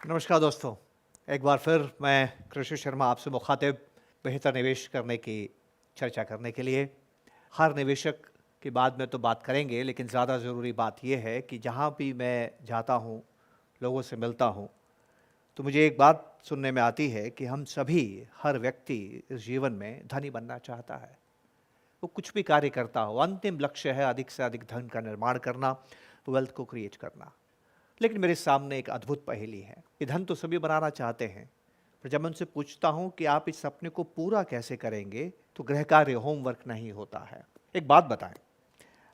नमस्कार दोस्तों। एक बार फिर मैं कृषि शर्मा आपसे मुखातिब बेहतर निवेश करने की चर्चा करने के लिए। हर निवेशक की बाद में तो बात करेंगे, लेकिन ज़्यादा ज़रूरी बात यह है कि जहाँ भी मैं जाता हूँ, लोगों से मिलता हूँ, तो मुझे एक बात सुनने में आती है कि हम सभी, हर व्यक्ति इस जीवन में धनी बनना चाहता है। वो कुछ भी कार्य करता हो, अंतिम लक्ष्य है अधिक से अधिक धन का निर्माण करना, वेल्थ को क्रिएट करना। लेकिन मेरे सामने एक अद्भुत पहेली है कि धन तो सभी बनाना चाहते हैं, पर जब मैं उनसे पूछता हूं कि आप इस सपने को पूरा कैसे करेंगे, तो गृह कार्य, होमवर्क नहीं होता है। एक बात बताएं,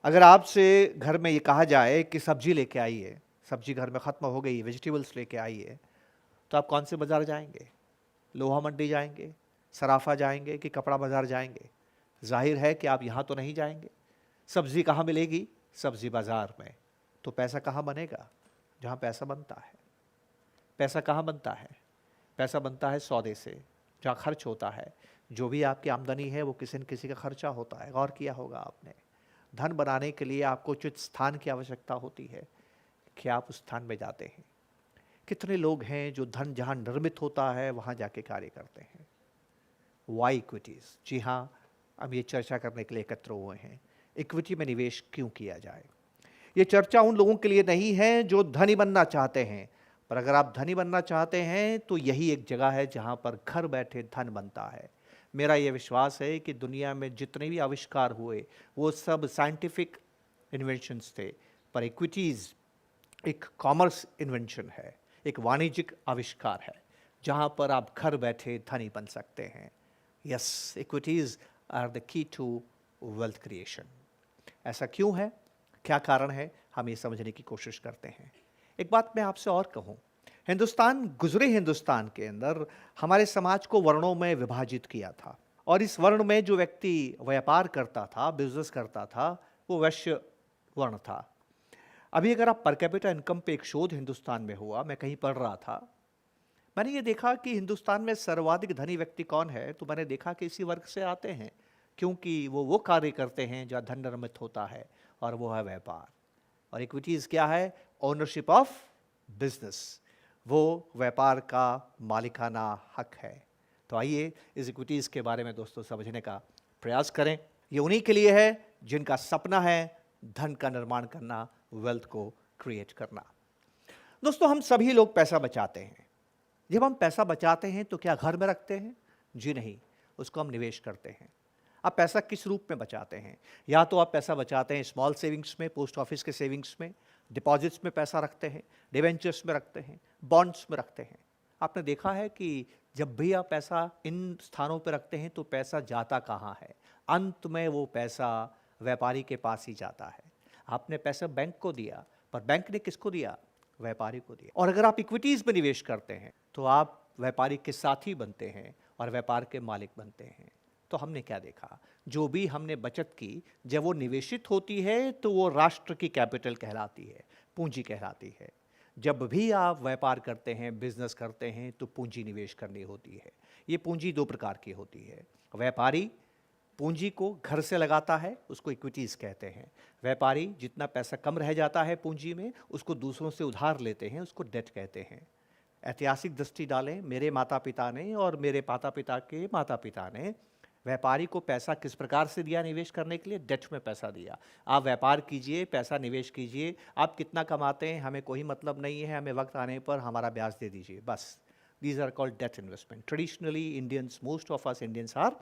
अगर आपसे घर में ये कहा जाए कि सब्जी लेके आइए, सब्जी घर में खत्म हो गई, वेजिटेबल्स लेके आइए, तो आप कौन से बाजार जाएंगे? लोहा मंडी जाएंगे, सराफा जाएंगे कि कपड़ा बाजार जाएंगे? जाहिर है कि आप यहाँ तो नहीं जाएंगे। सब्जी कहाँ मिलेगी? सब्जी बाजार में। तो पैसा कहाँ बनेगा? जहाँ पैसा बनता है। पैसा कहाँ बनता है? पैसा बनता है सौदे से, जहाँ खर्च होता है। जो भी आपकी आमदनी है वो किसी न किसी का खर्चा होता है। गौर किया होगा आपने। धन बनाने के लिए आपको उचित स्थान की आवश्यकता होती है कि आप उस स्थान में जाते हैं। कितने लोग हैं जो धन जहाँ निर्मित होता है वहाँ जाके कार्य करते हैं? वाई इक्विटीज़, जी हाँ, अब ये चर्चा करने के लिए एकत्र हुए हैं। इक्विटी में निवेश क्यों किया जाए? ये चर्चा उन लोगों के लिए नहीं है जो धनी बनना चाहते हैं, पर अगर आप धनी बनना चाहते हैं तो यही एक जगह है जहां पर घर बैठे धन बनता है। मेरा ये विश्वास है कि दुनिया में जितने भी आविष्कार हुए वो सब साइंटिफिक इन्वेंशंस थे, पर इक्विटीज़ एक कॉमर्स इन्वेंशन है, एक वाणिज्यिक आविष्कार है जहां पर आप घर बैठे धनी बन सकते हैं। Yes, equities are the key to wealth creation. ऐसा क्यों है, क्या कारण है, हम ये समझने की कोशिश करते हैं। एक बात मैं आपसे और कहूँ, गुजरे हिंदुस्तान के अंदर हमारे समाज को वर्णों में विभाजित किया था, और इस वर्ण में जो व्यक्ति व्यापार करता था, बिजनेस करता था, वो वैश्य वर्ण था। अभी अगर आप पर कैपिटा इनकम पे एक शोध हिंदुस्तान में हुआ, मैं कहीं पढ़ रहा था, मैंने ये देखा कि हिंदुस्तान में सर्वाधिक धनी व्यक्ति कौन है, तो मैंने देखा कि इसी वर्ग से आते हैं, क्योंकि वो कार्य करते हैं जहाँ धन निर्मित होता है, और वो है व्यापार। और इक्विटीज़ क्या है? ओनरशिप ऑफ बिजनेस, वो व्यापार का मालिकाना हक है। तो आइए इस इक्विटीज़ के बारे में दोस्तों समझने का प्रयास करें। ये उन्हीं के लिए है जिनका सपना है धन का निर्माण करना, वेल्थ को क्रिएट करना। दोस्तों, हम सभी लोग पैसा बचाते हैं। जब हम पैसा बचाते हैं तो क्या घर में रखते हैं? जी नहीं, उसको हम निवेश करते हैं। आप पैसा किस रूप में बचाते हैं? या तो आप पैसा बचाते हैं स्मॉल सेविंग्स में, पोस्ट ऑफिस के सेविंग्स में, डिपॉजिट्स में पैसा रखते हैं, डिवेंचर्स में रखते हैं, बॉन्ड्स में रखते हैं। आपने देखा है कि जब भी आप पैसा इन स्थानों पर रखते हैं तो पैसा जाता कहाँ है? अंत में वो पैसा व्यापारी के पास ही जाता है। आपने पैसा बैंक को दिया, पर बैंक ने किसको दिया? व्यापारी को दिया। और अगर आप इक्विटीज़ में निवेश करते हैं तो आप व्यापारी के साथी बनते हैं और व्यापार के मालिक बनते हैं। तो हमने क्या देखा? जो भी हमने बचत की, जब वो निवेशित होती है तो वो राष्ट्र की कैपिटल कहलाती है, पूंजी कहलाती है। जब भी आप व्यापार करते हैं, बिजनेस करते हैं, तो पूंजी निवेश करनी होती है। ये पूंजी दो प्रकार की होती है। व्यापारी पूंजी को घर से लगाता है, उसको इक्विटीज़ कहते हैं। व्यापारी जितना पैसा कम रह जाता है पूंजी में, उसको दूसरों से उधार लेते हैं, उसको डेट कहते हैं। ऐतिहासिक दृष्टि डालें, मेरे माता पिता ने और मेरे माता पिता के माता पिता ने व्यापारी को पैसा किस प्रकार से दिया निवेश करने के लिए? डेट में पैसा दिया। आप व्यापार कीजिए, पैसा निवेश कीजिए, आप कितना कमाते हैं हमें कोई मतलब नहीं है, हमें वक्त आने पर हमारा ब्याज दे दीजिए, बस। These are called debt investment. Traditionally Indians, most of us Indians are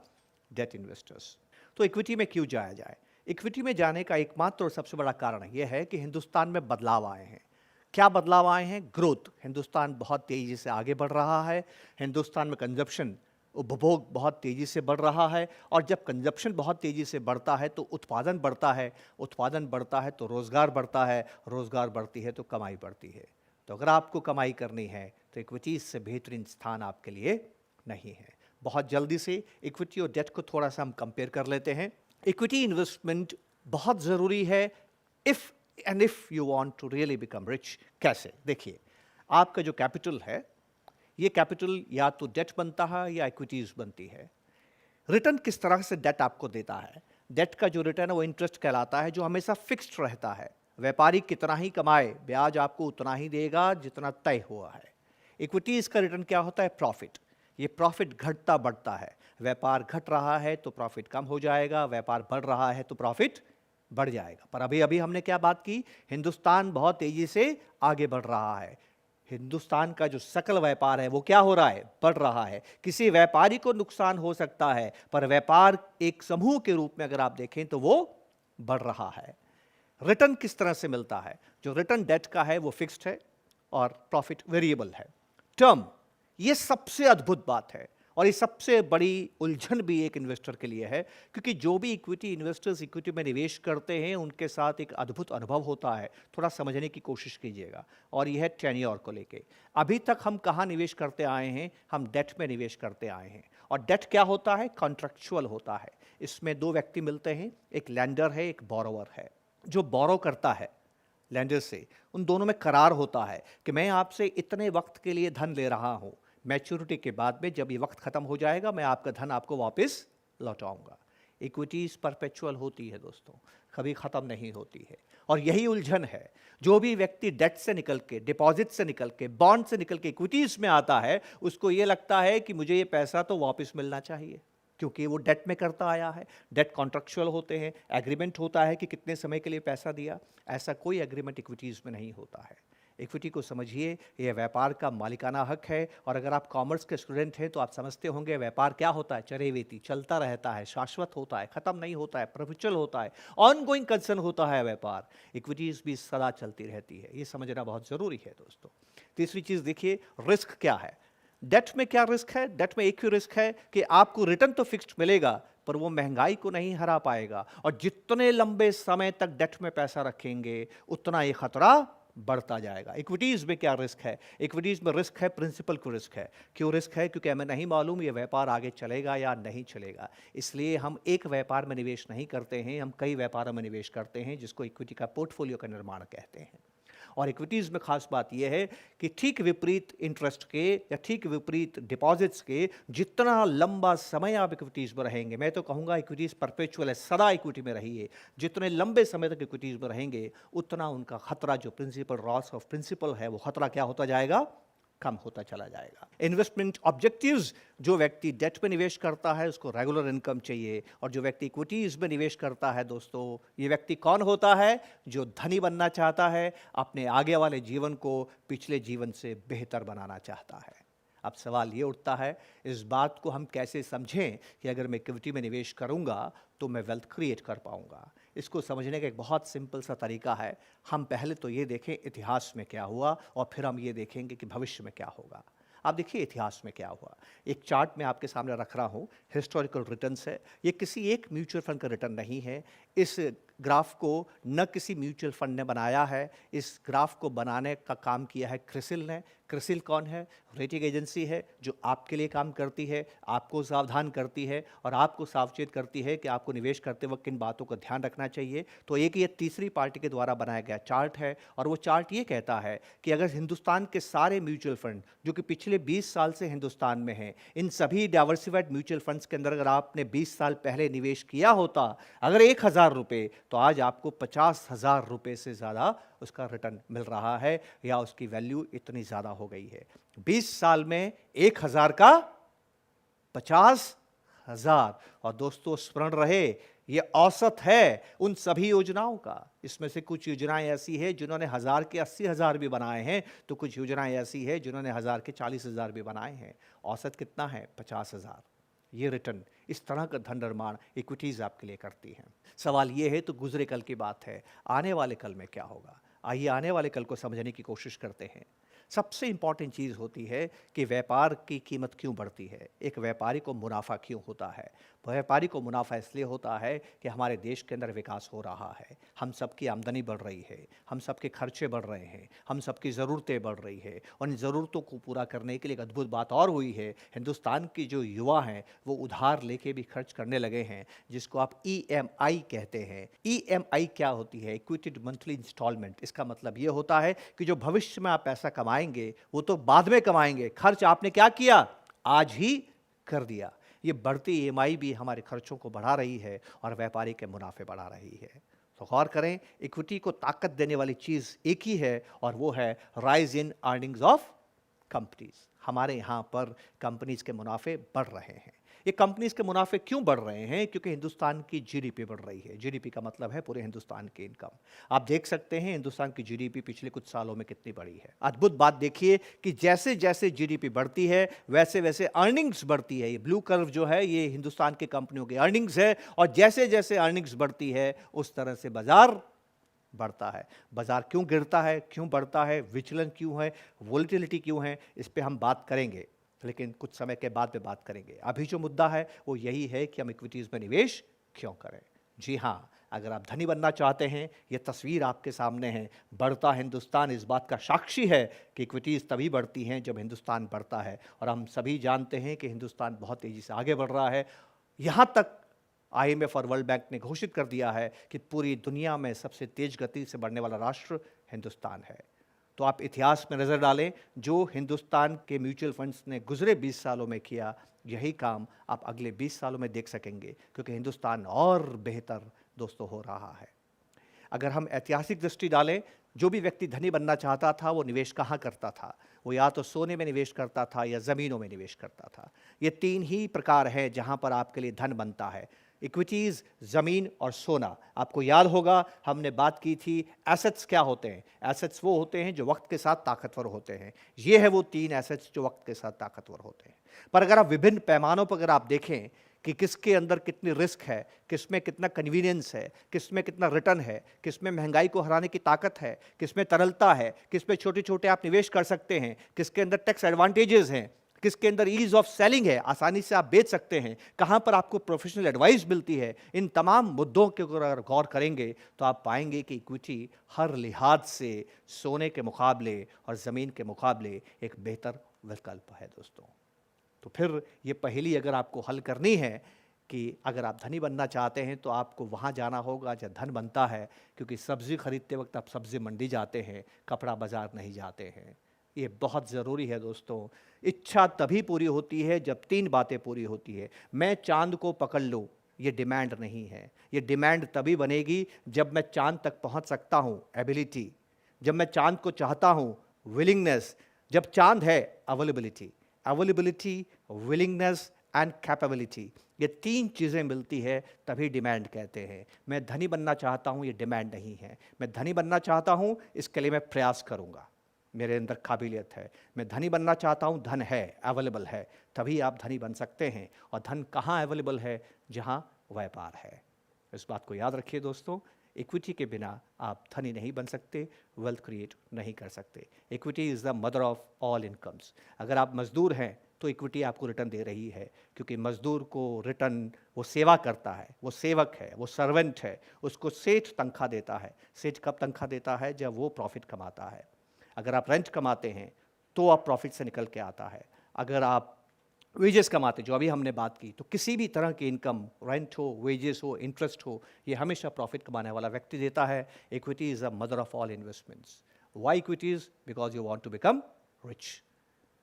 debt investors. तो इक्विटी में क्यों जाया जाए? इक्विटी में जाने का एकमात्र और सबसे बड़ा कारण यह है कि हिंदुस्तान में बदलाव आए हैं। क्या बदलाव आए हैं? ग्रोथ। हिंदुस्तान बहुत तेज़ी से आगे बढ़ रहा है। हिंदुस्तान में कंजप्शन, उपभोग बहुत तेज़ी से बढ़ रहा है, और जब कंजप्शन बहुत तेज़ी से बढ़ता है तो उत्पादन बढ़ता है, उत्पादन बढ़ता है तो रोज़गार बढ़ता है, रोज़गार बढ़ती है तो कमाई बढ़ती है। तो अगर आपको कमाई करनी है तो इक्विटीज़ से बेहतरीन स्थान आपके लिए नहीं है। बहुत जल्दी से इक्विटी और डेट को थोड़ा सा हम कंपेयर कर लेते हैं। इक्विटी इन्वेस्टमेंट बहुत ज़रूरी है if you want to really become rich. कैसे? देखिए, आपका जो कैपिटल है, ये कैपिटल या तो डेट बनता है या इक्विटीज़ बनती है। रिटर्न किस तरह से डेट आपको देता है? डेट का जो रिटर्न है वो इंटरेस्ट कहलाता है, जो हमेशा फिक्स्ड रहता है। व्यापारी कितना ही कमाए, ब्याज आपको उतना ही देगा जितना तय हुआ है। इक्विटीज़ का रिटर्न क्या होता है? प्रॉफिट। ये प्रॉफिट घटता बढ़ता है। व्यापार घट रहा है तो प्रॉफिट कम हो जाएगा, व्यापार बढ़ रहा है तो प्रॉफिट बढ़ जाएगा। पर अभी अभी हमने क्या बात की? हिंदुस्तान बहुत तेजी से आगे बढ़ रहा है। हिंदुस्तान का जो सकल व्यापार है वो क्या हो रहा है? बढ़ रहा है। किसी व्यापारी को नुकसान हो सकता है, पर व्यापार एक समूह के रूप में अगर आप देखें तो वो बढ़ रहा है। रिटर्न किस तरह से मिलता है? जो रिटर्न डेट का है वो फिक्स्ड है और प्रॉफिट वेरिएबल है। टर्म, ये सबसे अद्भुत बात है और ये सबसे बड़ी उलझन भी एक इन्वेस्टर के लिए है, क्योंकि जो भी इक्विटी इन्वेस्टर्स इक्विटी में निवेश करते हैं उनके साथ एक अद्भुत अनुभव होता है। थोड़ा समझने की कोशिश कीजिएगा। और यह है टेन्योर को लेके। अभी तक हम कहाँ निवेश करते आए हैं? हम डेट में निवेश करते आए हैं। और डेट क्या होता है? कॉन्ट्रैक्चुअल होता है। इसमें दो व्यक्ति मिलते हैं, एक लैंडर है, एक बोरोवर है। जो बोरो करता है लैंडर से, उन दोनों में करार होता है कि मैं आपसे इतने वक्त के लिए धन ले रहा हूं, मैच्योरिटी के बाद में जब ये वक्त खत्म हो जाएगा मैं आपका धन आपको वापस लौटाऊंगा। इक्विटीज परपेचुअल होती है दोस्तों, कभी खत्म नहीं होती है। और यही उलझन है। जो भी व्यक्ति डेट से निकल के, डिपॉजिट से निकल के, बॉन्ड से निकल के इक्विटीज में आता है, उसको ये लगता है कि मुझे ये पैसा तो वापस मिलना चाहिए, क्योंकि वो डेट में करता आया है। डेट कॉन्ट्रैक्चुअल होते हैं, एग्रीमेंट होता है कि कितने समय के लिए पैसा दिया। ऐसा कोई एग्रीमेंट इक्विटीज़ में नहीं होता है। इक्विटी को समझिए, यह व्यापार का मालिकाना हक है। और अगर आप कॉमर्स के स्टूडेंट हैं तो आप समझते होंगे व्यापार क्या होता है? चरेवेती, चलता रहता है, शाश्वत होता है, खत्म नहीं होता है, प्रवचल होता है, ऑनगोइंग कंसर्न होता है व्यापार। इक्विटीज़ भी सदा चलती रहती है, ये समझना बहुत ज़रूरी है दोस्तों। तीसरी चीज़ देखिए, रिस्क क्या है? डेट में क्या रिस्क है? डेट में एक ही रिस्क है कि आपको रिटर्न तो फिक्स्ड मिलेगा, पर वो महंगाई को नहीं हरा पाएगा। और जितने लंबे समय तक डेट में पैसा रखेंगे उतना ये खतरा बढ़ता जाएगा। इक्विटीज में क्या रिस्क है? इक्विटीज में रिस्क है, प्रिंसिपल को रिस्क है। क्यों रिस्क है? क्योंकि हमें नहीं मालूम ये व्यापार आगे चलेगा या नहीं चलेगा। इसलिए हम एक व्यापार में निवेश नहीं करते हैं, हम कई व्यापारों में निवेश करते हैं, जिसको इक्विटी का पोर्टफोलियो का निर्माण कहते हैं। और इक्विटीज़ में खास बात यह है कि ठीक विपरीत इंटरेस्ट के या ठीक विपरीत डिपॉजिट्स के, जितना लंबा समय आप इक्विटीज़ में रहेंगे, मैं तो कहूँगा इक्विटीज़ परपेचुअल है, सदा इक्विटी में रहिए। जितने लंबे समय तक इक्विटीज़ में रहेंगे उतना उनका खतरा, जो प्रिंसिपल लॉस ऑफ प्रिंसिपल है, वो खतरा क्या होता जाएगा? कम होता चला जाएगा। इन्वेस्टमेंट ऑब्जेक्टिव्स, जो व्यक्ति डेट में निवेश करता है उसको रेगुलर इनकम चाहिए, और जो व्यक्ति इक्विटीज में निवेश करता है दोस्तों, ये व्यक्ति कौन होता है? जो धनी बनना चाहता है, अपने आगे वाले जीवन को पिछले जीवन से बेहतर बनाना चाहता है। अब सवाल ये उठता है, इस बात को हम कैसे समझें कि अगर मैं इक्विटी में निवेश करूंगा तो मैं वेल्थ क्रिएट कर पाऊंगा? इसको समझने का एक बहुत सिंपल सा तरीका है। हम पहले तो ये देखें इतिहास में क्या हुआ, और फिर हम ये देखेंगे कि भविष्य में क्या होगा। आप देखिए इतिहास में क्या हुआ। एक चार्ट मैं आपके सामने रख रहा हूँ, हिस्टोरिकल रिटर्न्स है। ये किसी एक म्यूचुअल फंड का रिटर्न नहीं है। इस ग्राफ को न किसी म्यूचुअल फंड ने बनाया है, इस ग्राफ को बनाने का काम किया है क्रिसिल ने। क्रिसिल कौन है? रेटिंग एजेंसी है जो आपके लिए काम करती है, आपको सावधान करती है और आपको सावचेत करती है कि आपको निवेश करते वक्त किन बातों का ध्यान रखना चाहिए। तो एक ये तीसरी पार्टी के द्वारा बनाया गया चार्ट है, और वो चार्ट ये कहता है कि अगर हिंदुस्तान के सारे म्यूचुअल फंड जो कि पिछले 20 साल से हिंदुस्तान में हैं, इन सभी डाइवर्सिफाइड म्यूचुअल फंड्स के अंदर अगर आपने 20 साल पहले निवेश किया होता, अगर 1,000 रुपये, तो आज आपको 50,000 रुपये से ज़्यादा उसका रिटर्न मिल रहा है, या उसकी वैल्यू इतनी ज़्यादा हो गई है। 20 साल में 1,000 का 50,000। और दोस्तों स्मरण रहे, ये औसत है उन सभी योजनाओं का। इसमें से कुछ योजनाएं ऐसी है जिन्होंने 1,000 के 80,000 भी बनाए हैं, तो कुछ योजनाएं ऐसी है जिन्होंने 1,000 के 40,000 भी बनाए हैं। औसत कितना है? 50,000। ये रिटर्न, इस तरह का धन निर्माण इक्विटीज आपके लिए करती हैं। सवाल ये है, तो गुजरे कल की बात है, आने वाले कल में क्या होगा? आइए आने वाले कल को समझने की कोशिश करते हैं। सबसे इंपॉर्टेंट चीज़ होती है कि व्यापार की कीमत क्यों बढ़ती है, एक व्यापारी को मुनाफा क्यों होता है। व्यापारी को मुनाफा इसलिए होता है कि हमारे देश के अंदर विकास हो रहा है, हम सबकी आमदनी बढ़ रही है, हम सबके खर्चे बढ़ रहे हैं, हम सबकी ज़रूरतें बढ़ रही है, और इन ज़रूरतों को पूरा करने के लिए एक अद्भुत बात और हुई है। हिंदुस्तान की जो युवा हैं वो उधार लेके भी खर्च करने लगे हैं, जिसको आप EMI कहते हैं। EMI क्या होती है? इक्विटेड मंथली इंस्टॉलमेंट। इसका मतलब ये होता है कि जो भविष्य में आप पैसा कमाएंगे वो तो बाद में कमाएंगे, खर्च आपने क्या किया? आज ही कर दिया। ये बढ़ती EMI भी हमारे खर्चों को बढ़ा रही है और व्यापारी के मुनाफे बढ़ा रही है। तो गौर करें, इक्विटी को ताकत देने वाली चीज़ एक ही है, और वो है rise in earnings of companies. हमारे यहाँ पर कंपनीज के मुनाफे बढ़ रहे हैं। ये कंपनीज के मुनाफे क्यों बढ़ रहे हैं? क्योंकि हिंदुस्तान की जीडीपी बढ़ रही है। जीडीपी का मतलब है पूरे हिंदुस्तान की इनकम। आप देख सकते हैं हिंदुस्तान की जीडीपी पिछले कुछ सालों में कितनी बढ़ी है। अद्भुत बात देखिए कि जैसे जैसे जीडीपी बढ़ती है वैसे वैसे अर्निंग्स बढ़ती है। ये ब्लू कर्व जो है ये हिंदुस्तान की कंपनियों की अर्निंग्स है, और जैसे जैसे अर्निंग्स बढ़ती है उस तरह से बाजार बढ़ता है। बाजार क्यों गिरता है, क्यों बढ़ता है, विचलन क्यों है, वोलेटिलिटी क्यों है, इस पे हम बात करेंगे, लेकिन कुछ समय के बाद में बात करेंगे। अभी जो मुद्दा है वो यही है कि हम इक्विटीज़ में निवेश क्यों करें। जी हाँ, अगर आप धनी बनना चाहते हैं, ये तस्वीर आपके सामने है। बढ़ता हिंदुस्तान इस बात का साक्षी है कि इक्विटीज़ तभी बढ़ती हैं जब हिंदुस्तान बढ़ता है, और हम सभी जानते हैं कि हिंदुस्तान बहुत तेज़ी से आगे बढ़ रहा है। यहाँ तक IMF और वर्ल्ड बैंक ने घोषित कर दिया है कि पूरी दुनिया में सबसे तेज गति से बढ़ने वाला राष्ट्र हिंदुस्तान है। तो आप इतिहास में नज़र डालें, जो हिंदुस्तान के म्यूचुअल फंड्स ने गुजरे 20 सालों में किया, यही काम आप अगले 20 सालों में देख सकेंगे, क्योंकि हिंदुस्तान और बेहतर दोस्तों हो रहा है। अगर हम ऐतिहासिक दृष्टि डालें, जो भी व्यक्ति धनी बनना चाहता था वो निवेश कहाँ करता था? वो या तो सोने में निवेश करता था या ज़मीनों में निवेश करता था। ये 3 ही प्रकार है जहाँ पर आपके लिए धन बनता है: इक्विटीज़, ज़मीन और सोना। आपको याद होगा हमने बात की थी एसेट्स क्या होते हैं। एसेट्स वो होते हैं जो वक्त के साथ ताकतवर होते हैं। ये है वो 3 एसेट्स जो वक्त के साथ ताकतवर होते हैं। पर अगर आप विभिन्न पैमानों पर अगर आप देखें कि किसके अंदर कितनी रिस्क है, किस में कितना कन्वीनियंस है, किस में कितना रिटर्न है, किस में महंगाई को हराने की ताकत है, किस में तरलता है, किस में छोटे छोटे आप निवेश कर सकते हैं, किसके अंदर टैक्स एडवांटेजेस हैं, किसके अंदर ईज ऑफ सेलिंग है, आसानी से आप बेच सकते हैं, कहाँ पर आपको प्रोफेशनल एडवाइस मिलती है, इन तमाम मुद्दों के ऊपर अगर गौर करेंगे तो आप पाएंगे कि इक्विटी हर लिहाज से सोने के मुकाबले और ज़मीन के मुकाबले एक बेहतर विकल्प है दोस्तों। तो फिर ये पहेली अगर आपको हल करनी है कि अगर आप धनी बनना चाहते हैं तो आपको वहाँ जाना होगा जहाँ धन बनता है, क्योंकि सब्ज़ी खरीदते वक्त आप सब्ज़ी मंडी जाते हैं, कपड़ा बाज़ार नहीं जाते हैं। ये बहुत ज़रूरी है दोस्तों। इच्छा तभी पूरी होती है जब 3 बातें पूरी होती है। मैं चांद को पकड़ लूँ, ये डिमांड नहीं है। ये डिमांड तभी बनेगी जब मैं चांद तक पहुँच सकता हूँ, एबिलिटी। जब मैं चांद को चाहता हूँ, विलिंगनेस। जब चांद है, availability. Availability, willingness and capability, ये 3 चीज़ें मिलती है तभी डिमांड कहते हैं। मैं धनी बनना चाहता हूँ, ये डिमांड नहीं है। मैं धनी बनना चाहता हूँ, इसके लिए मैं प्रयास करूँगा, मेरे अंदर काबिलियत है। मैं धनी बनना चाहता हूँ, धन है, अवेलेबल है, तभी आप धनी बन सकते हैं। और धन कहाँ अवेलेबल है? जहाँ व्यापार है। इस बात को याद रखिए दोस्तों। इक्विटी के बिना आप धनी नहीं बन सकते, वेल्थ क्रिएट नहीं कर सकते। Equity is the mother of all incomes. अगर आप मजदूर हैं तो इक्विटी आपको रिटर्न दे रही है, क्योंकि मजदूर को रिटर्न, वो सेवा करता है, वो सेवक है, वो सर्वेंट है, उसको सेठ तनख्वाह देता है। सेठ कब तनख्वाह देता है? जब वो प्रॉफिट कमाता है। अगर आप रेंट कमाते हैं तो आप प्रॉफिट से निकल के आता है। अगर आप वेजेस कमाते, जो अभी हमने बात की, तो किसी भी तरह की इनकम, रेंट हो, वेजेस हो, इंटरेस्ट हो, ये हमेशा प्रॉफिट कमाने वाला व्यक्ति देता है। Equity is a mother of all investments. Why equities? Because you want to become rich.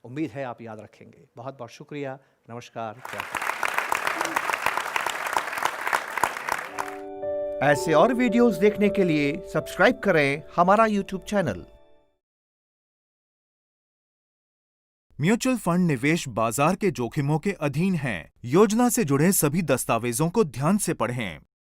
उम्मीद है आप याद रखेंगे। बहुत बहुत शुक्रिया। नमस्कार। ऐसे और वीडियोस देखने के लिए सब्सक्राइब करें हमारा YouTube चैनल। म्यूचुअल फंड निवेश बाजार के जोखिमों के अधीन हैं। योजना से जुड़े सभी दस्तावेजों को ध्यान से पढ़ें।